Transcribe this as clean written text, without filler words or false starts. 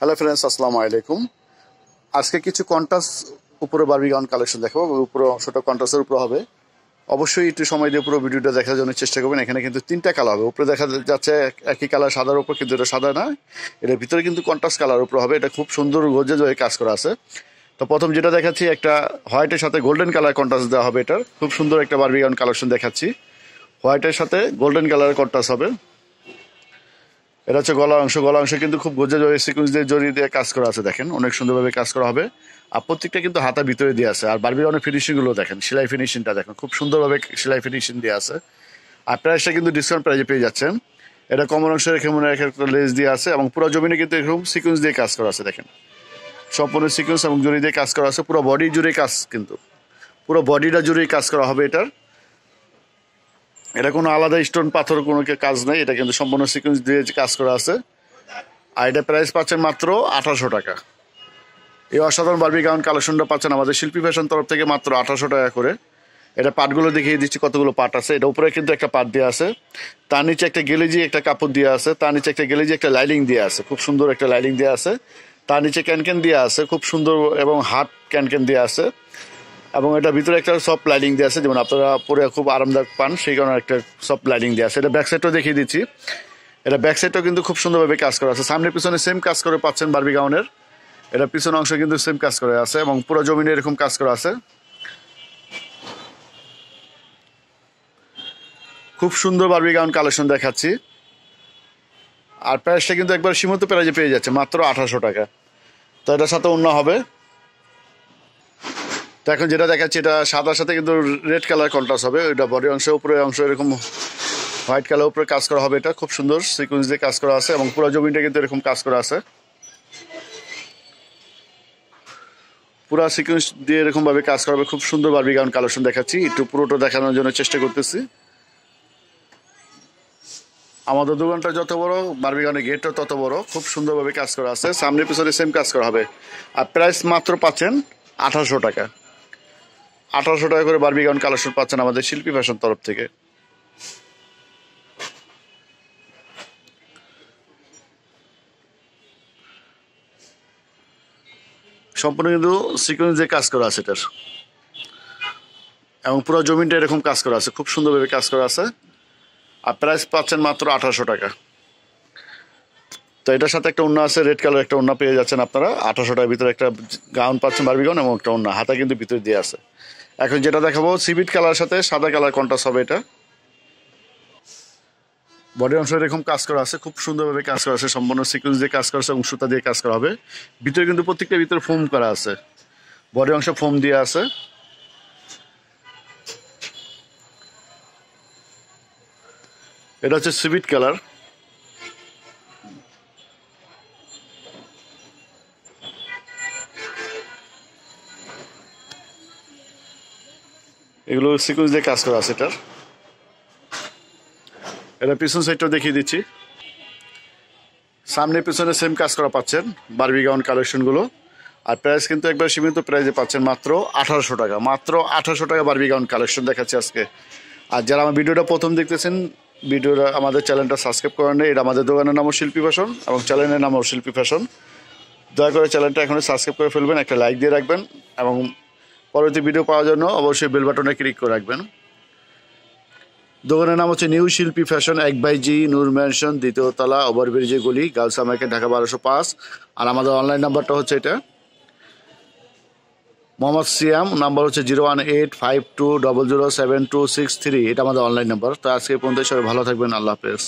Hello friends, আসসালামু আলাইকুম। আজকে কিছু কন্ট্রাস্ট উপরে বারবি গাউন কালেকশন দেখাবো। উপরে অংশটা কন্ট্রাস্টের উপরে হবে। অবশ্যই একটু সময় দিয়ে পুরো ভিডিওটা দেখার জন্য চেষ্টা করবেন। এখানে কিন্তু তিনটা কালার হবে। উপরে দেখা যাচ্ছে একই কালার সাদার উপর, কিন্তু এটা সাদা না, এটার ভিতরে কিন্তু কন্ট্রাস্ট কালার উপরে হবে। এটা খুব সুন্দর গর্জিয়াস হয়ে কাজ করা আছে। তো প্রথম যেটা দেখাচ্ছি, একটা হোয়াইটের সাথে গোল্ডেন কালার কন্ট্রাস্ট দেওয়া হবে। এটার খুব সুন্দর একটা বারবি গাউন কালেকশন দেখাচ্ছি। হোয়াইটের সাথে গোল্ডেন কালারের কন্ট্রাস্ট হবে। এটা হচ্ছে গলা অংশ। গলা অংশ কিন্তু খুব গর্জিয়াস সিকুয়েন্স দিয়ে জড়িয়ে দিয়ে কাজ করা আছে। দেখেন অনেক সুন্দরভাবে কাজ করা হবে। আর প্রত্যেকটা কিন্তু হাতা ভিতরে দিয়ে আছে। আর বারবি গাউনের ফিনিশিংগুলো দেখেন, সেলাই ফিনিশিংটা দেখেন, খুব সুন্দরভাবে সেলাই ফিনিশিং দিয়ে আছে। আর প্রাইসটা কিন্তু ডিসকাউন্ট প্রাইসে পেয়ে যাচ্ছেন। এটা কমন অংশে রেখে মনে একটা লেস দিয়ে আছে, এবং পুরো জমিনে কিন্তু এরকম সিকুয়েন্স দিয়ে কাজ করা আছে। দেখেন সম্পূর্ণ সিকুয়েন্স এবং জড়ি দিয়ে কাজ করা আছে। পুরো বডি জুড়ে কাজ, কিন্তু পুরো বডিটা জুড়েই কাজ করা হবে এটার। এটা কোনো আলাদা স্টোন পাথর কোনো কাজ নেই, এটা কিন্তু সম্পূর্ণ সিকুয়েন্স দিয়ে কাজ করা আছে। আর এটা প্রাইস পাচ্ছেন মাত্র 1800 টাকা। এই অসাধারণ বারবি গাউন কালেকশনটা পাচ্ছেন আমাদের শিল্পী ফ্যাশন তরফ থেকে মাত্র 1800 টাকা করে। এটা পাটগুলো দেখিয়ে দিচ্ছি কতগুলো পাট আছে। এটা উপরে কিন্তু একটা পাট দেওয়া আছে, তার নিচে একটা গেলেজি একটা কাপড় দেওয়া আছে, তার নিচে একটা গেলেজি একটা লাইনিং দেওয়া আছে, খুব সুন্দর একটা লাইনিং দেওয়া আছে। তার নিচে ক্যানক্যান দেওয়া আছে খুব সুন্দর, এবং হাত ক্যানক্যান দেওয়া আছে, এবং এটা ভিতরে একটা সফট লাইনিং দেওয়া আছে, যেমন আপনারা পরে খুব আরামদায়ক পান সেই কারণে একটা সফট লাইনিং দেওয়া আছে। এটা ব্যাক সাইডটাও দেখিয়ে দিচ্ছি। এটা ব্যাক সাইডটাও কিন্তু খুব সুন্দরভাবে কাজ করা আছে। সামনে পিছনে সেম কাজ করে পাচ্ছেন বারবি গাউনের। এটা পিছন অংশ কিন্তু সেম কাজ করে আছে, এবং পুরো জমিনে এরকম কাজ করা আছে। খুব সুন্দর বারবি গাউন কালেকশন দেখাচ্ছি। আর প্রাইসটা কিন্তু একবার সীমিত প্রাইজে পেয়ে যাচ্ছে মাত্র 1800 টাকা। তো এটার সাথে অন্য হবে। তো এখন যেটা দেখাচ্ছি, এটা সাদার সাথে কিন্তু রেড কালার কন্ট্রাস্ট হবে। এটা বডি অংশ, উপরে অংশ এরকম হোয়াইট কালার উপরে কাজ করা হবে। এটা খুব সুন্দর সিকুয়েন্স দিয়ে কাজ করা আছে, এবং পুরো জমিনটা কিন্তু এরকম কাজ করা আছে। পুরো সিকুয়েন্স দিয়ে এরকম ভাবে কাজ করা হবে। খুব সুন্দর বারবি গাউন কালেকশন দেখাচ্ছি। একটু পুরোটা দেখানোর জন্য চেষ্টা করতেছি। আমাদের দোকানটা যত বড়, বারবি গাউনের গেটটা তত বড়। খুব সুন্দরভাবে কাজ করা আছে, সামনে পিছনে সেম কাজ করা হবে। আর প্রাইস মাত্র পাচ্ছেন 1800 টাকা। 1800 টাকা করে বারবি গাউন কালেকশন পাচ্ছেন আমাদের শিল্পী ফ্যাশন তরফ থেকে। সম্পূর্ণ কিন্তু সিকোয়েন্স দিয়ে কাজ করা আছে এটার, এবং পুরো জমিনটা এরকম কাজ করা আছে, খুব সুন্দরভাবে কাজ করা আছে। আর প্রাইস পাচ্ছেন মাত্র 1800 টাকা। তো এটার সাথে একটা ওড়না আছে, রেড কালার একটা ওড়না পেয়ে যাচ্ছেন আপনারা। 1800 টাকার ভিতরে একটা গাউন পাচ্ছেন বারবি গাউন, এবং একটা ওড়না হাতা কিন্তু ভিতরে দিয়ে আছে। এখন যেটা দেখাবো, সিভিট কালার সাথে সাদা কালার কন্ট্রাস্ট হবে। এটা বডি অংশ এরকম কাজ করা আছে, খুব সুন্দরভাবে কাজ করা আছে। সম্পূর্ণ সিকুয়েন্স দিয়ে কাজ করা আছে, এবং সুতা দিয়ে কাজ করা হবে। ভিতরে কিন্তু প্রত্যেকটা ভিতরে ফোম করা আছে, বডি অংশ ফোম দিয়ে আছে। এটা হচ্ছে সিভিট কালার। এগুলো সিকুয়েন্স দিয়ে কাজ করা আছে এটার। এটা পিছন সাইডটাও দেখিয়ে দিচ্ছি। সামনে পিছনে সেম কাজ করা পাচ্ছেন বারবি গাউন কালেকশনগুলো। আর প্রাইস কিন্তু একবার সীমিত প্রাইসে পাচ্ছেন মাত্র 1800 টাকা। মাত্র 1800 টাকা বারবি গাউন কালেকশন দেখাচ্ছি আজকে। আর যারা আমার ভিডিওটা প্রথম দেখতেছেন, ভিডিওটা আমাদের চ্যানেলটা সাবস্ক্রাইব করেন। এটা আমাদের দোকানের নামও শিল্পী ফ্যাশন, এবং চ্যানেলের নামও শিল্পী ফ্যাশন। দয়া করে চ্যানেলটা এখনই সাবস্ক্রাইব করে ফেলবেন, একটা লাইক দিয়ে রাখবেন, এবং পরবর্তী ভিডিও পাওয়ার জন্য অবশ্যই বেল বাটনে ক্লিক করে রাখবেন। দোকানের নাম হচ্ছে নিউ শিল্পী ফ্যাশন, 1/জি নূর ম্যানশন, 2য় তলা, ওভারব্রিজে গলি, গার্লস মার্কেট, ঢাকা 1205। আর আমাদের অনলাইন নাম্বারটা হচ্ছে এটা। মোহাম্মদ সিয়াম, নাম্বার হচ্ছে 01852007263। এটা আমাদের অনলাইন নাম্বার। তো আজকে পর্যন্ত সবাই ভালো থাকবেন। আল্লাহ হাফেজ।